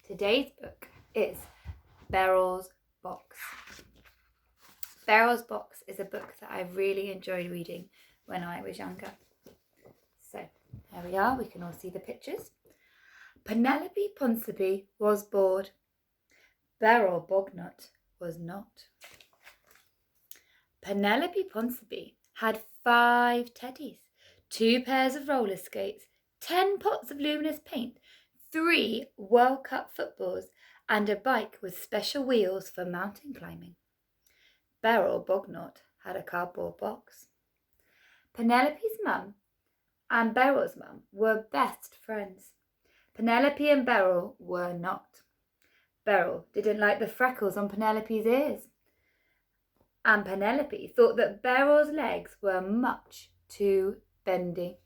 Today's book is Beryl's Box. Beryl's Box is a book that I really enjoyed reading when I was younger. So here we are, we can all see the pictures. Penelope Ponsonby was bored. Beryl Bognut was not. Penelope Ponsonby had 5 teddies, 2 pairs of roller skates, 10 pots of luminous paint, 3 World Cup footballs, and a bike with special wheels for mountain climbing. Beryl Bognut had a cardboard box. Penelope's mum and Beryl's mum were best friends. Penelope and Beryl were not. Beryl didn't like the freckles on Penelope's ears, and Penelope thought that Beryl's legs were much too bendy.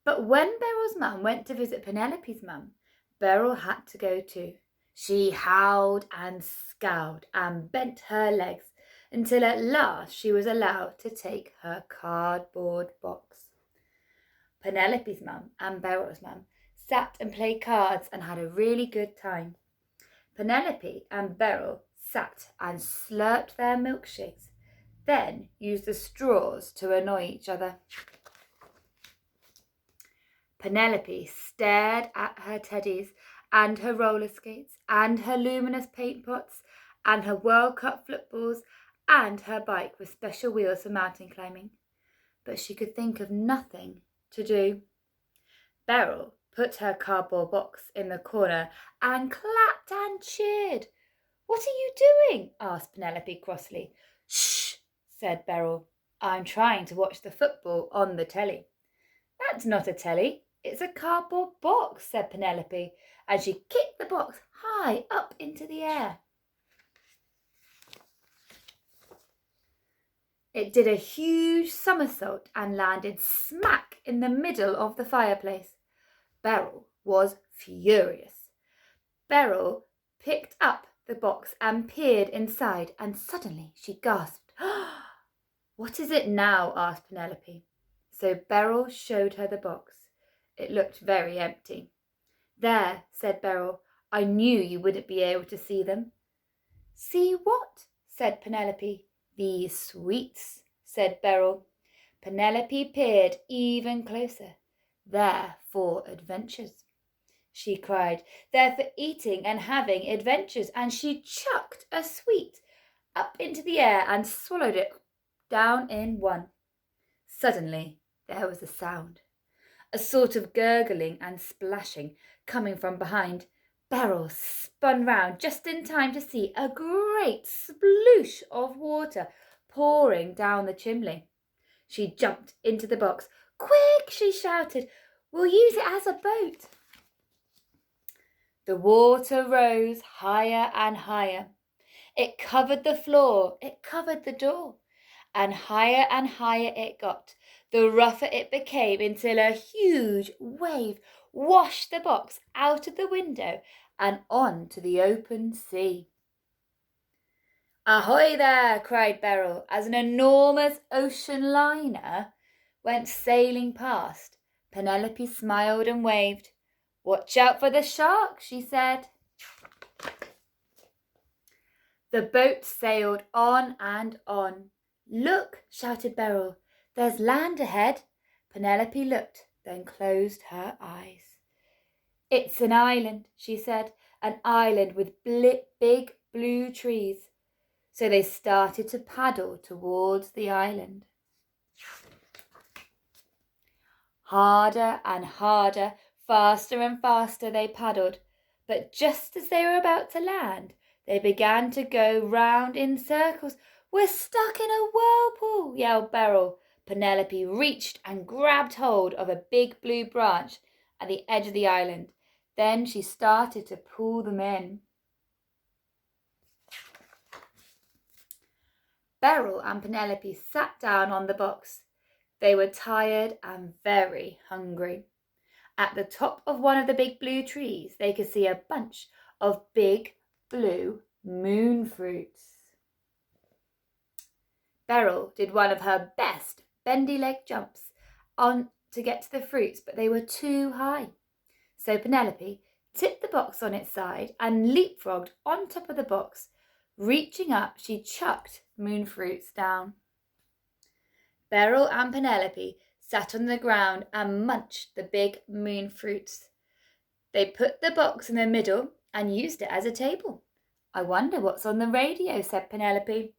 But when Beryl's mum went to visit Penelope's mum, Beryl had to go too. She howled and scowled and bent her legs until at last she was allowed to take her cardboard box. Penelope's mum and Beryl's mum sat and played cards and had a really good time. Penelope and Beryl sat and slurped their milkshakes, then used the straws to annoy each other. Penelope stared at her teddies and her roller skates and her luminous paint pots and her World Cup footballs and her bike with special wheels for mountain climbing, but she could think of nothing to do. Beryl put her cardboard box in the corner and clapped and cheered. "What are you doing?" asked Penelope crossly. "Shh," said Beryl. "I'm trying to watch the football on the telly." "That's not a telly, it's a cardboard box," said Penelope, and she kicked the box high up into the air. It did a huge somersault and landed smack in the middle of the fireplace. Beryl was furious. Beryl picked up the box and peered inside, and suddenly she gasped. "What is it now?" asked Penelope. So Beryl showed her the box. It looked very empty. "There," said Beryl, "I knew you wouldn't be able to see them." "See what?" said Penelope. "These sweets," said Beryl. Penelope peered even closer. "They're for adventures," she cried. "They're for eating and having adventures," and she chucked a sweet up into the air and swallowed it down in one. Suddenly there was a sound, a sort of gurgling and splashing coming from behind. Beryl spun round just in time to see a great sploosh of water pouring down the chimney. She jumped into the box. "Quick!" she shouted. "We'll use it as a boat." The water rose higher and higher. It covered the floor, it covered the door, and higher it got, the rougher it became, until a huge wave washed the box out of the window and on to the open sea. "Ahoy there!" cried Beryl, as an enormous ocean liner went sailing past. Penelope smiled and waved. "Watch out for the shark," she said. The boat sailed on and on. "Look," shouted Beryl, "there's land ahead." Penelope looked, then closed her eyes. "It's an island," she said, "an island with big blue trees." So they started to paddle towards the island. Harder and harder, faster and faster they paddled, but just as they were about to land, they began to go round in circles. "We're stuck in a whirlpool," yelled Beryl. Penelope reached and grabbed hold of a big blue branch at the edge of the island. Then she started to pull them in. Beryl and Penelope sat down on the box. They were tired and very hungry. At the top of one of the big blue trees, they could see a bunch of big blue moon fruits. Beryl did one of her best bendy leg jumps on to get to the fruits, but they were too high. So Penelope tipped the box on its side and leapfrogged on top of the box. Reaching up, she chucked moon fruits down. Beryl and Penelope sat on the ground and munched the big moon fruits. They put the box in the middle and used it as a table. I wonder what's on the radio, said Penelope,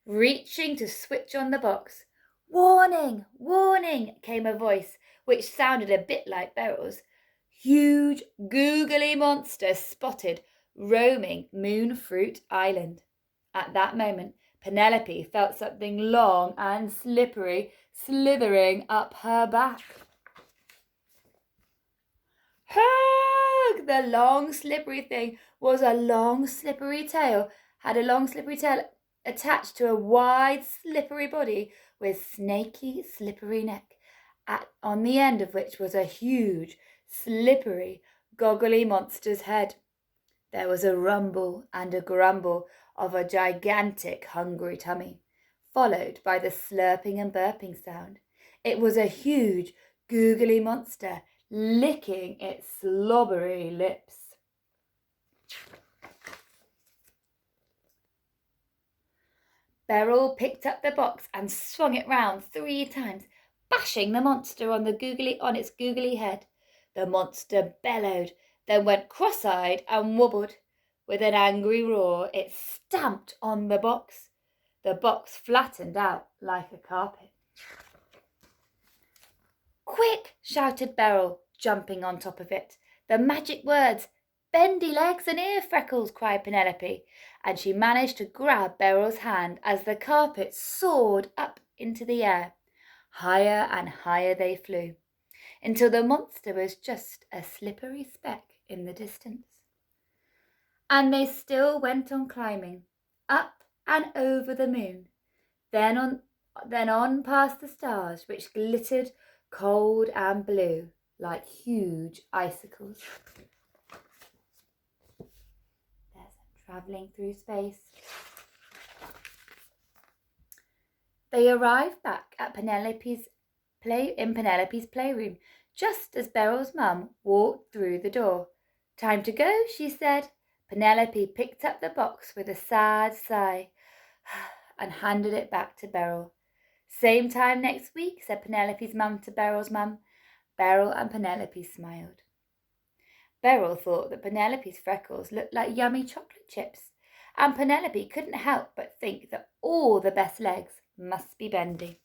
reaching to switch on the box. Warning, warning, came a voice which sounded a bit like Beryl's. Huge, googly monster spotted, roaming Moonfruit Island. At that moment, Penelope felt something long and slippery slithering up her back. Hug! The long, slippery thing was a long, slippery tail, had a long, slippery tail attached to a wide, slippery body with snaky, slippery neck, on the end of which was a huge, slippery, goggly monster's head. There was a rumble and a grumble of a gigantic, hungry tummy, followed by the slurping and burping sound. It was a huge, googly monster licking its slobbery lips. Beryl picked up the box and swung it round 3 times, bashing the monster on its googly head. The monster bellowed, then went cross-eyed and wobbled. With an angry roar, it stamped on the box. The box flattened out like a carpet. Quick, shouted Beryl, jumping on top of it. The magic words, bendy legs and ear freckles, cried Penelope, and she managed to grab Beryl's hand as the carpet soared up into the air. Higher and higher they flew, until the monster was just a slippery speck in the distance. And they still went on climbing, up and over the moon, then on past the stars, which glittered cold and blue like huge icicles. There's them travelling through space. They arrived back at Penelope's playroom, just as Beryl's mum walked through the door. Time to go, she said. Penelope picked up the box with a sad sigh and handed it back to Beryl. Same time next week, said Penelope's mum to Beryl's mum. Beryl and Penelope smiled. Beryl thought that Penelope's freckles looked like yummy chocolate chips, and Penelope couldn't help but think that all the best legs must be bendy.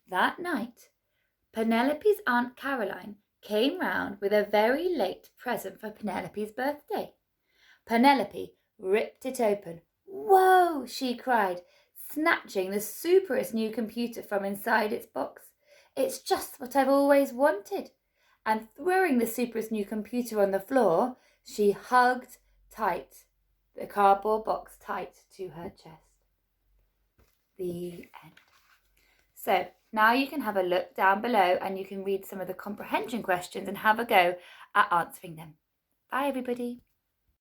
That night, Penelope's Aunt Caroline came round with a very late present for Penelope's birthday. Penelope ripped it open. Whoa, she cried, snatching the superest new computer from inside its box. It's just what I've always wanted. And throwing the superest new computer on the floor, she hugged tight the cardboard box tight to her chest. The end. So now you can have a look down below and you can read some of the comprehension questions and have a go at answering them. Bye everybody.